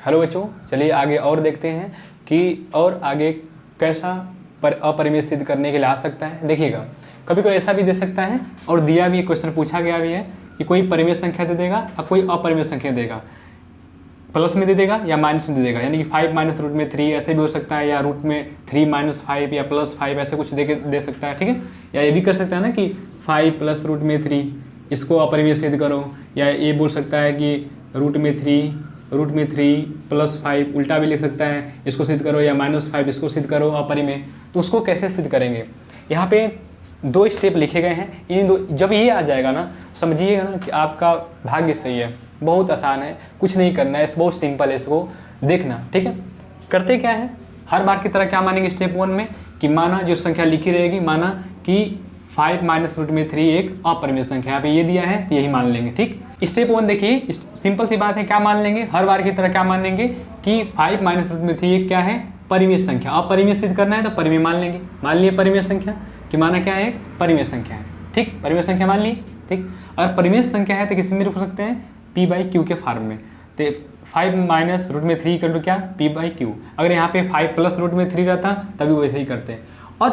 Hello बच्चों, चलिए आगे और देखते हैं कि और आगे कैसा अपरिमेय सिद्ध करने के लिए आ सकता है। देखिएगा, कभी कोई ऐसा भी दे सकता है और दिया भी, क्वेश्चन पूछा गया भी है कि कोई परिमेय संख्या दे देगा और कोई अपरिमेय संख्या देगा, प्लस में दे देगा या माइनस में दे देगा, यानी कि 5 माइनस रूट में 3 ऐसे भी हो सकता है, या रूट में 3 माइनस 5 या प्लस 5 ऐसे कुछ दे सकता है। ठीक है, या ये भी कर सकता है ना कि 5 प्लस रूट में 3 इसको अपरिमेय सिद्ध करो, या ये बोल सकता है कि रूट में 3 प्लस 5 उल्टा भी लिख सकता है, इसको सिद्ध करो, या माइनस 5 इसको सिद्ध करो अपरिमेय। तो उसको कैसे सिद्ध करेंगे, यहाँ पे 2 स्टेप लिखे गए हैं। इन दो जब ये आ जाएगा ना, समझिएगा ना कि आपका भाग्य सही है। बहुत आसान है, कुछ नहीं करना है, बहुत सिंपल है, इसको देखना। ठीक है, करते क्या है, हर बार की तरह क्या मानेंगे स्टेप 1 में कि माना जो संख्या लिखी रहेगी, माना कि 5 माइनस रूट में 3 एक अपरिमेय संख्या, यहाँ पे ये दिया है तो यही मान लेंगे। ठीक, स्टेप 1 देखिए, सिंपल सी बात है, क्या मान लेंगे, हर बार की तरह क्या मान लेंगे कि 5 माइनस रूट में 3 एक क्या है, परिमेय संख्या। अपरिमेय सिद्ध करना है तो परिमेय मान लेंगे। मान लिए परिमेय संख्या कि माना क्या है, परिमेय संख्या है। ठीक, परिमेय संख्या मान ली। ठीक, अगर परिमेय संख्या है तो किसी में लिख सकते हैं p/q के फॉर्म में। तो 5 माइनस रूट में 3 इक्वल टू क्या, p/q। अगर यहाँ पे 5 प्लस रूट में 3 रहता तभी वैसे ही करते हैं।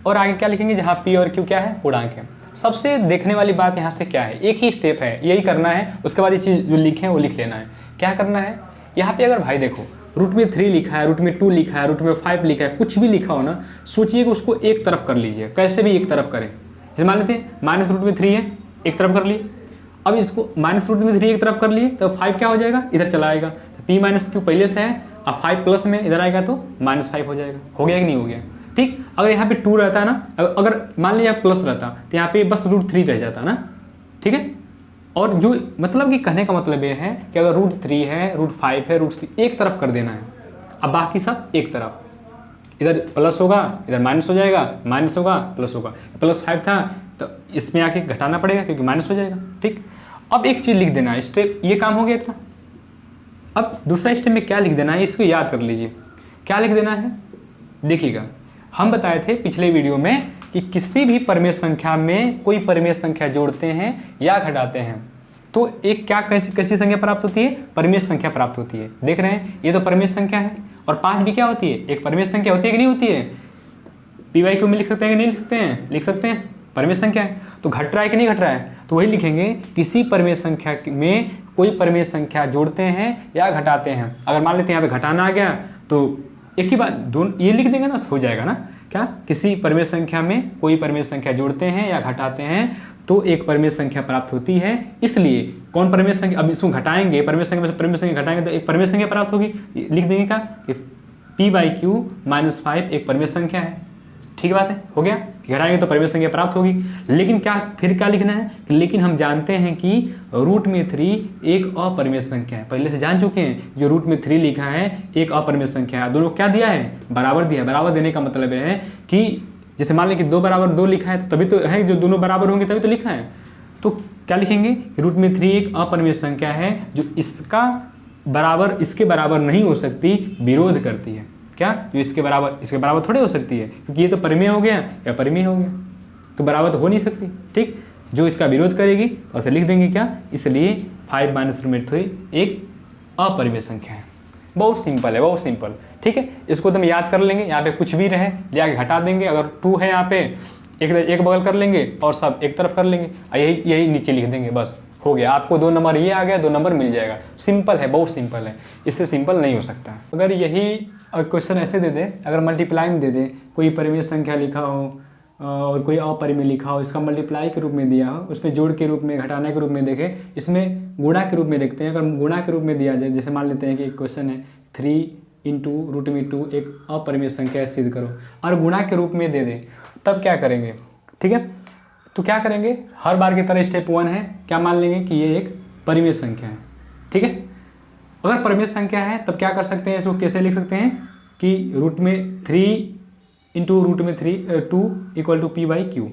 और आगे क्या लिखेंगे, जहाँ p और q क्या है, पूर्णांक है। सबसे देखने वाली बात यहाँ से क्या है, एक ही स्टेप है, यही करना है। उसके बाद ये चीज़ जो लिखे हैं वो लिख लेना है। क्या करना है, यहाँ पे अगर भाई देखो रूट में 3 लिखा है, रूट में 2 लिखा है, रूट में 5 लिखा है, कुछ भी लिखा हो ना, सोचिए कि उसको एक तरफ कर लीजिए। कैसे भी एक तरफ करें। जैसे मान लेते हैं माइनस रूट में 3 है, एक तरफ कर लिए। अब इसको माइनस रूट में 3 एक तरफ कर लिए तो 5 क्या हो जाएगा, इधर चला आएगा। p माइनस क्यू पहले से है, अब 5 प्लस में इधर आएगा तो -5 हो जाएगा। हो गया कि नहीं हो गया। ठीक, अगर यहाँ पे 2 रहता है ना, अगर मान लीजिए प्लस रहता तो यहाँ पे बस रूट 3 रह जाता ना। ठीक है, और जो मतलब कि कहने का मतलब ये है कि अगर रूट 3 है, रूट 5 है, रूट 3 एक तरफ कर देना है। अब बाकी सब एक तरफ, इधर प्लस होगा, इधर माइनस हो जाएगा, माइनस होगा, प्लस होगा। प्लस 5 था तो इसमें आके घटाना पड़ेगा क्योंकि माइनस हो जाएगा। ठीक, अब एक चीज़ लिख देना है, स्टेप ये काम हो गया था। अब दूसरा स्टेप में क्या लिख देना है, इसको याद कर लीजिए। क्या लिख देना है, देखिएगा, हम बताए थे पिछले वीडियो में कि किसी भी परिमेय संख्या में कोई परिमेय संख्या जोड़ते हैं या घटाते हैं तो एक क्या कैसी संख्या प्राप्त होती है, परिमेय संख्या प्राप्त होती है। देख रहे हैं, ये तो परिमेय संख्या है। और 5 भी क्या होती है, एक परिमेय संख्या होती है कि नहीं होती है। p/q में लिख सकते हैं कि नहीं लिख सकते हैं, लिख सकते हैं, परिमेय संख्या है। तो घट रहा है कि नहीं घट रहा है, तो वही लिखेंगे, किसी परिमेय संख्या में कोई परिमेय संख्या जोड़ते हैं या घटाते हैं। अगर मान लेते हैं यहाँ पे घटाना आ गया तो एक ही बात, दोनों ये लिख देंगे ना, हो जाएगा ना। क्या, किसी परिमेय संख्या में कोई परिमेय संख्या जोड़ते हैं या घटाते हैं तो एक परिमेय संख्या प्राप्त होती है। इसलिए कौन परिमेय संख्या, अब इसको घटाएंगे, परिमेय संख्या में परिमेय संख्या घटाएंगे तो एक परिमेय संख्या प्राप्त होगी। लिख देंगे क्या, p/q -5 एक परिमेय संख्या है। ठीक बात है, हो गया, घटाएंगे तो परिमेय संख्या प्राप्त होगी। लेकिन क्या, फिर क्या लिखना है, लेकिन हम जानते हैं कि रूट में 3 एक अपरिमेय संख्या है। पहले से जान चुके हैं, जो रूट में 3 लिखा है एक अपरिमेय संख्या है। दोनों क्या दिया है, बराबर दिया है। बराबर देने का मतलब है कि जैसे मान लें कि 2 बराबर 2 लिखा है तो तभी तो है, जो दोनों बराबर होंगे तभी तो लिखा है। तो क्या लिखेंगे, रूट में 3 एक अपरिमेय संख्या है जो इसका बराबर इसके बराबर नहीं हो सकती, विरोध करती है। क्या, जो इसके बराबर थोड़े हो सकती है, क्योंकि ये तो परिमेय हो गया या परिमेय हो गया, तो बराबर तो हो नहीं सकती। ठीक, जो इसका विरोध करेगी तो ऐसे लिख देंगे क्या, इसलिए 5 माइनस रूट में 3 एक अपरिमेय संख्या है। बहुत सिंपल है, बहुत सिंपल। ठीक है, इसको तुम याद कर लेंगे। यहाँ पे कुछ भी रहे ले आके घटा देंगे। अगर 2 है यहाँ पे, एक बगल कर लेंगे और सब एक तरफ कर लेंगे, यही नीचे लिख देंगे, बस हो गया। आपको 2 नंबर ये आ गया, 2 नंबर मिल जाएगा। सिंपल है, बहुत सिंपल है, इससे सिंपल नहीं हो सकता। अगर यही क्वेश्चन ऐसे दे दे, अगर मल्टीप्लाई में दे दे, कोई परिमेय संख्या लिखा हो और कोई अपरिमेय लिखा हो, इसका मल्टीप्लाई के रूप में दिया हो, उसमें जोड़ के रूप में, घटाने के रूप में देखे, इसमें गुणा के रूप में देखते हैं। अगर गुणा के रूप में दिया जाए, जैसे मान लेते हैं कि एक क्वेश्चन है 3 × रूट में 2 एक अपरिमेय संख्या सिद्ध करो, और गुणा के रूप में दे दें, तब क्या करेंगे। ठीक है, तो क्या करेंगे, हर बार की तरह स्टेप 1 है, क्या मान लेंगे कि ये एक परिमेय संख्या है। ठीक है, अगर परिमेय संख्या है तब क्या कर सकते हैं, इसको कैसे लिख सकते हैं कि रूट में 3 × रूट में 2 इक्वल टू p/q।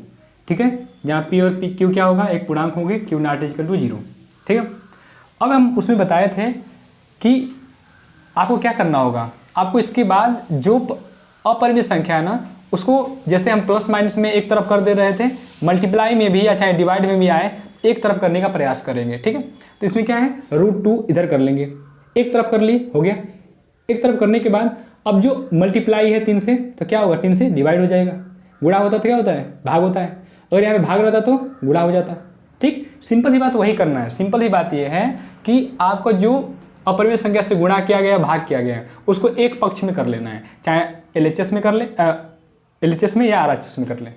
ठीक है, जहाँ p और q क्या होगा, एक पूर्णांक होंगे, q नॉट इक्वल टू 0। ठीक है, अब हम उसमें बताए थे कि आपको क्या करना होगा, आपको इसके बाद जो अपरिमेय संख्या है ना, उसको जैसे हम प्लस माइनस में एक तरफ कर दे रहे थे, मल्टीप्लाई में भी या चाहे डिवाइड में भी आए, एक तरफ करने का प्रयास करेंगे। ठीक है, तो इसमें क्या है, √2 इधर कर लेंगे, एक तरफ कर लिए, हो गया। एक तरफ करने के बाद अब जो मल्टीप्लाई है 3 से, तो क्या होगा, 3 से डिवाइड हो जाएगा। गुणा होता तो क्या होता है, भाग होता है। अगर यहाँ पे भाग रहता तो गुणा हो जाता। ठीक, सिंपल ही बात वही करना है। सिंपल ही बात यह है कि आपको जो अपरिमेय संख्या से गुणा किया गया, भाग किया गया, उसको एक पक्ष में कर लेना है, चाहे LHS में कर ले, LHS में या RHS में कर ले,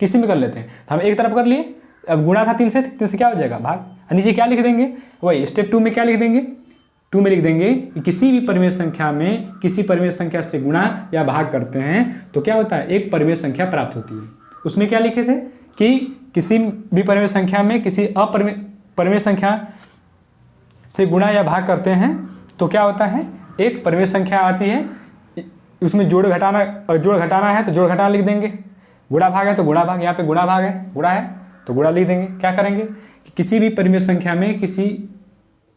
किसी में कर लेते हैं। तो हम एक तरफ कर लिए, अब गुणा था 3 से, 3 से क्या हो जाएगा, भाग। नीचे क्या लिख देंगे, वही स्टेप 2 में क्या लिख देंगे, 2 में लिख देंगे कि किसी भी परिमेय संख्या में किसी परिमेय संख्या से गुणा या भाग करते हैं तो क्या होता है, एक परिमेय संख्या प्राप्त होती है। उसमें क्या लिखे थे कि किसी भी परिमेय संख्या में किसी परिमेय संख्या से गुणा या भाग करते हैं तो क्या होता है, एक परिमेय संख्या आती है, उसमें जोड़ घटाना है तो जोड़ घटाना लिख देंगे, गुणा भाग है तो गुणा भाग, यहाँ पे गुणा भाग है, गुणा है तो गुणा लिख देंगे। क्या करेंगे कि किसी भी परिमेय संख्या में किसी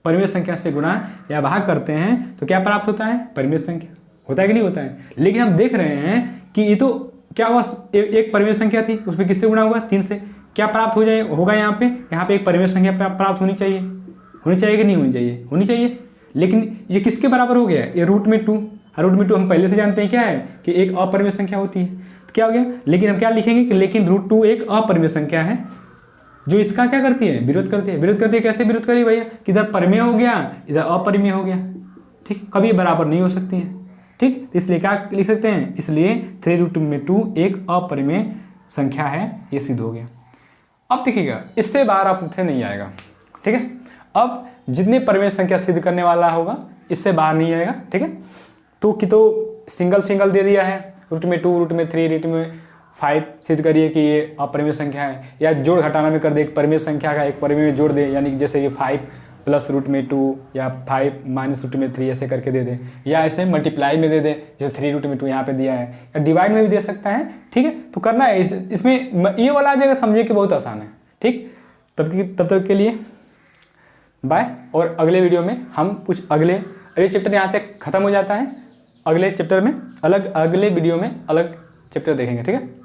परिमेय संख्या से गुणा या भाग करते हैं तो क्या प्राप्त होता है, परिमेय संख्या। होता है कि नहीं होता है। लेकिन हम देख रहे हैं कि ये तो क्या हुआ, एक परिमेय संख्या थी, उसमें किससे गुणा हुआ, 3 से। क्या प्राप्त हो जाए होगा, यहाँ पे एक परिमेय संख्या प्राप्त होनी चाहिए कि नहीं होनी चाहिए, होनी चाहिए। लेकिन ये किसके बराबर हो गया, ये √2। √2 हम पहले से जानते हैं क्या है कि एक अपरिमेय संख्या होती है। तो क्या हो गया, लेकिन हम क्या लिखेंगे कि लेकिन √2 एक अपरिमेय संख्या है जो इसका क्या करती है, विरोध करती है। विरोध करती है, कैसे विरोध करी भैया, कि इधर परिमेय हो गया, इधर अपरिमेय हो गया। ठीक, कभी बराबर नहीं हो सकती है। ठीक, इसलिए क्या लिख सकते हैं, इसलिए 3√2 एक अपरिमेय संख्या है, ये सिद्ध हो गया। अब देखिएगा, इससे बाहर आपसे नहीं आएगा। ठीक है, अब जितने परिमेय संख्या सिद्ध करने वाला होगा इससे बाहर नहीं आएगा। ठीक है, तो सिंगल दे दिया है, √2, √3, √5 सिद्ध करिए कि ये अपरिमेय संख्या है, या जोड़ घटाना में कर दे, एक परिमेय संख्या का एक परिमेय में जोड़ दे, यानी कि जैसे ये 5 + √2 या 5 - √3 ऐसे करके दे दे, या ऐसे मल्टीप्लाई में दे दे, जैसे 3√2 यहाँ पे दिया है, या डिवाइड में भी दे सकता है। ठीक है, तो करना है इसमें ये वाला आ जाएगा, समझिए कि बहुत आसान है। ठीक, तब तक के लिए बाय। और अगले वीडियो में हम कुछ अगले चैप्टर यहाँ से खत्म हो जाता है, अगले चैप्टर में अगले वीडियो में अलग चैप्टर देखेंगे। ठीक है।